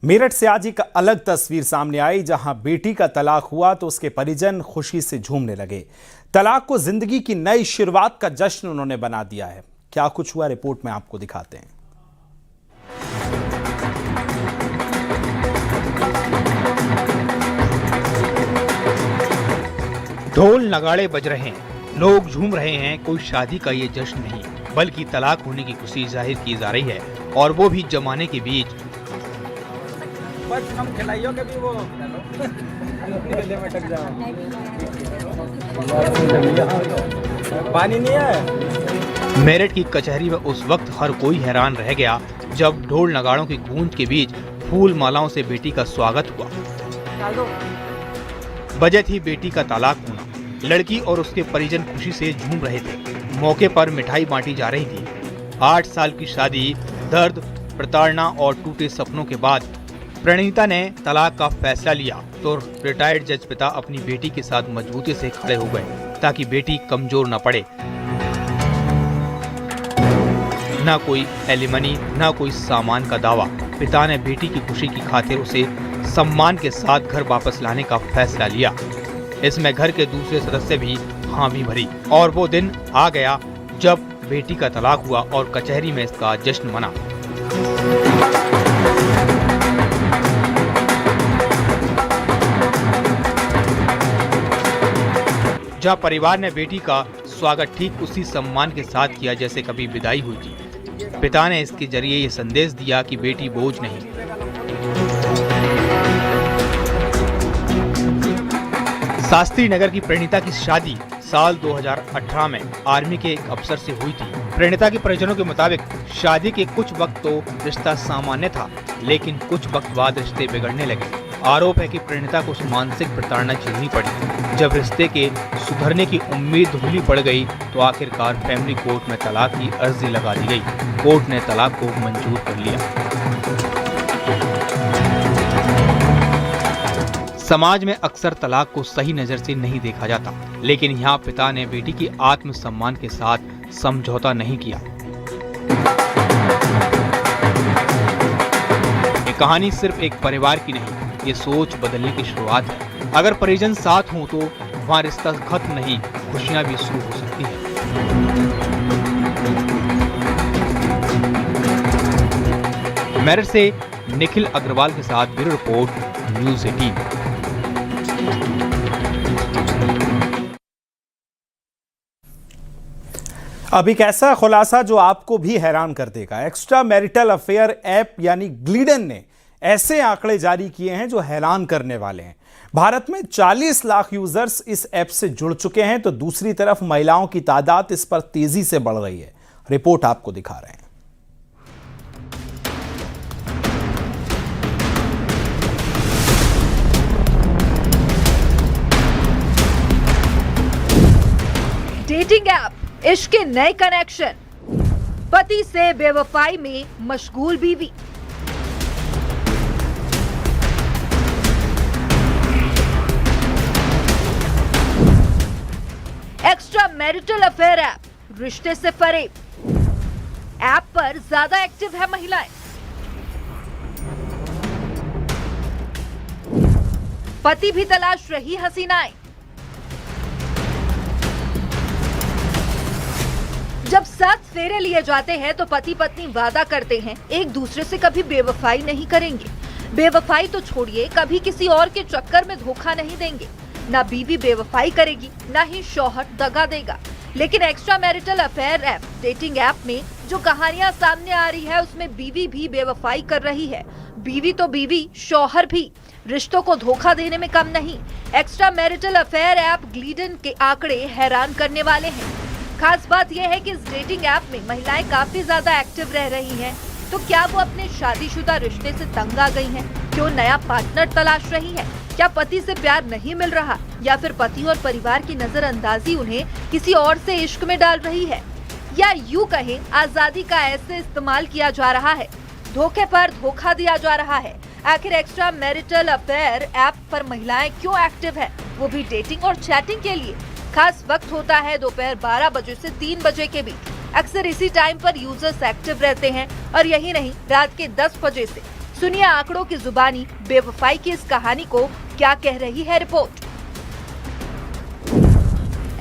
मेरठ से आज एक अलग तस्वीर सामने आई, जहां बेटी का तलाक हुआ तो उसके परिजन खुशी से झूमने लगे। तलाक को जिंदगी की नई शुरुआत का जश्न उन्होंने बना दिया है। क्या कुछ हुआ, रिपोर्ट में आपको दिखाते हैं। ढोल नगाड़े बज रहे हैं, लोग झूम रहे हैं। कोई शादी का ये जश्न नहीं, बल्कि तलाक होने की खुशी जाहिर की जा रही है, और वो भी जमाने के बीच। बस हम खिलाइयों के भी वो पानी नहीं है। मेरठ की कचहरी में उस वक्त हर कोई हैरान रह गया जब ढोल नगाड़ों की गूंज के बीच फूल मालाओं से बेटी का स्वागत हुआ। वजह थी बेटी का तलाक होना। लड़की और उसके परिजन खुशी से झूम रहे थे। मौके पर मिठाई बांटी जा रही थी। 8 साल की शादी, दर्द, प्रताड़ना और टूटे सपनों के बाद प्रणीता ने तलाक का फैसला लिया तो रिटायर्ड जज पिता अपनी बेटी के साथ मजबूती से खड़े हो गए ताकि बेटी कमजोर न पड़े। ना कोई एलिमनी, ना कोई सामान का दावा। पिता ने बेटी की खुशी की खातिर उसे सम्मान के साथ घर वापस लाने का फैसला लिया। इसमें घर के दूसरे सदस्य भी हामी भरी, और वो दिन आ गया जब बेटी का तलाक हुआ और कचहरी में इसका जश्न मना। जहां परिवार ने बेटी का स्वागत ठीक उसी सम्मान के साथ किया जैसे कभी विदाई हुई थी। पिता ने इसके जरिए ये संदेश दिया कि बेटी बोझ नहीं। शास्त्री नगर की प्रणीता की शादी साल 2018 में आर्मी के एक अफसर से हुई थी। प्रणीता के परिजनों के मुताबिक शादी के कुछ वक्त तो रिश्ता सामान्य था, लेकिन कुछ वक्त बाद रिश्ते बिगड़ने लगे। आरोप है कि प्रणीता को मानसिक प्रताड़ना झेलनी पड़ी। जब रिश्ते के सुधरने की उम्मीद धुंधली पड़ गई तो आखिरकार फैमिली कोर्ट में तलाक की अर्जी लगा दी गई। कोर्ट ने तलाक को मंजूर कर लिया। समाज में अक्सर तलाक को सही नजर से नहीं देखा जाता, लेकिन यहाँ पिता ने बेटी की आत्मसम्मान के साथ समझौता नहीं किया। ये कहानी सिर्फ एक परिवार की नहीं, ये सोच बदलने की शुरुआत है। अगर परिजन साथ हों तो वहाँ रिश्ता खत्म नहीं, खुशियाँ भी शुरू हो सकती हैं। मेरठ से निखिल अग्रवाल के साथ ब्यूरो रिपोर्ट, न्यूज़ 18। अब एक ऐसा खुलासा जो आपको भी हैरान कर देगा। एक्स्ट्रा मैरिटल अफेयर ऐप यानी ग्लीडन ने ऐसे आंकड़े जारी किए हैं जो हैरान करने वाले हैं। भारत में 40 लाख यूजर्स इस ऐप से जुड़ चुके हैं, तो दूसरी तरफ महिलाओं की तादाद इस पर तेजी से बढ़ रही है। रिपोर्ट आपको दिखा रहे हैं। डेटिंग ऐप, इश्क के नए कनेक्शन, पति से बेवफाई में मशगूल बीवी। एक्स्ट्रा मैरिटल अफेयर ऐप, रिश्ते से फरेब। ऐप पर ज्यादा एक्टिव है महिलाएं। पति भी तलाश रही हसीनाएं। जब 7 फेरे लिए जाते हैं तो पति पत्नी वादा करते हैं एक दूसरे से कभी बेवफाई नहीं करेंगे। बेवफाई तो छोड़िए, कभी किसी और के चक्कर में धोखा नहीं देंगे। ना बीवी बेवफाई करेगी, ना ही शौहर दगा देगा। लेकिन extra marital affair app, dating app में जो कहानियां सामने आ रही है उसमें बीवी भी बेवफाई कर रही है। बीवी तो बीवी, शौहर भी रिश्तों को धोखा देने में कम नहीं। एक्स्ट्रा मैरिटल अफेयर ऐप ग्लीडन के आंकड़े हैरान करने वाले हैं। खास बात यह है कि इस डेटिंग ऐप में महिलाएं काफी ज्यादा एक्टिव रह रही हैं। तो क्या वो अपने शादीशुदा रिश्ते से तंग आ गई हैं? क्यों नया पार्टनर तलाश रही है? क्या पति से प्यार नहीं मिल रहा, या फिर पति और परिवार की नजरअंदाजी उन्हें किसी और से इश्क में डाल रही है? या यूं कहें, आजादी का ऐसे इस्तेमाल किया जा रहा है, धोखे पर धोखा दिया जा रहा है। आखिर एक्स्ट्रा मैरिटल अफेयर ऐप पर महिलाएं क्यों एक्टिव है, वो भी डेटिंग और चैटिंग के लिए? खास वक्त होता है दोपहर 12 बजे से 3 बजे के बीच। अक्सर इसी टाइम पर यूजर्स एक्टिव रहते हैं और यही नहीं, रात के 10 बजे से सुनिए आंकड़ों की जुबानी बेवफाई की इस कहानी को क्या कह रही है report.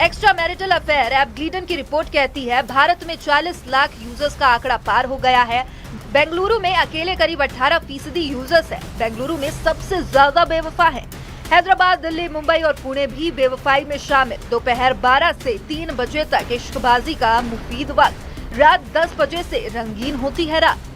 Extra marital affair app Gleeden की रिपोर्ट कहती है भारत में 40 लाख यूजर्स का आंकड़ा पार हो गया है। बेंगलुरु में अकेले करीब 18% यूजर्स है। बेंगलुरु में सबसे ज्यादा बेवफा है। हैदराबाद, दिल्ली, मुंबई और पुणे भी बेवफाई में शामिल। दोपहर 12 से 3 बजे तक इश्कबाजी का मुफीद वक्त, रात 10 बजे से रंगीन होती है रात।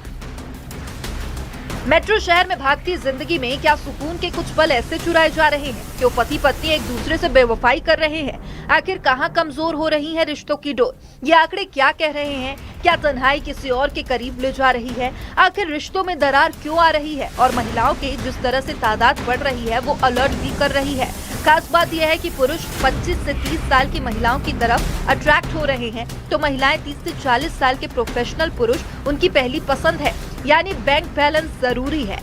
मेट्रो शहर में भागती जिंदगी में क्या सुकून के कुछ पल ऐसे चुराए जा रहे हैं? क्यों पति पत्नी एक दूसरे से बेवफाई कर रहे हैं? आखिर कहां कमजोर हो रही है रिश्तों की डोर? ये आंकड़े क्या कह रहे हैं? क्या तन्हाई किसी और के करीब ले जा रही है? आखिर रिश्तों में दरार क्यों आ रही है? और महिलाओं की जिस तरह से तादाद बढ़ रही है वो अलर्ट भी कर रही है। खास बात यह है कि पुरुष 25 से 30 साल की महिलाओं की तरफ अट्रैक्ट हो रहे हैं, तो महिलाएं 30 से 40 साल के प्रोफेशनल पुरुष उनकी पहली पसंद है। यानी बैंक बैलेंस जरूरी है।